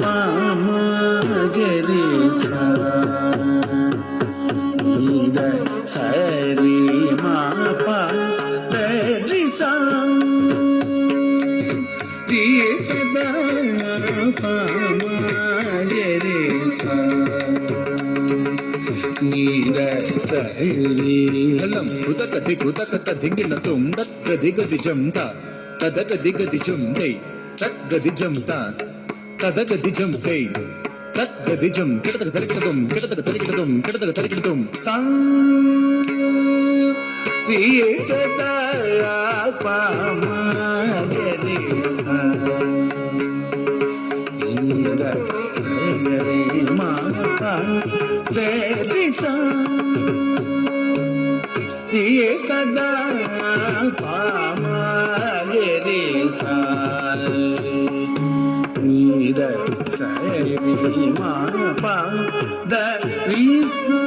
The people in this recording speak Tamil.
பாமகரி சா நீத சரி மாபா ரி சா ரி சதா பாமகரி சா நீத சரி லம் குதகதி குதகத திங்கின தும் தத்கதி கதி ஜம்தா ததகதி கதி ஜும் டை தத்கதி ஜம்தா ததகதி ஜும் டை தத்கதி ஜும் கிடதக தரிக்கிடதும் கிடதக தரிக்கிடதும் கிடதக தரிக்கிடதும் சம் ரி சதா பாமகரி சா நீத சரி மாபா ரி சா ரி சதா பாமகரி சா நீத சரி மாபா ரி சா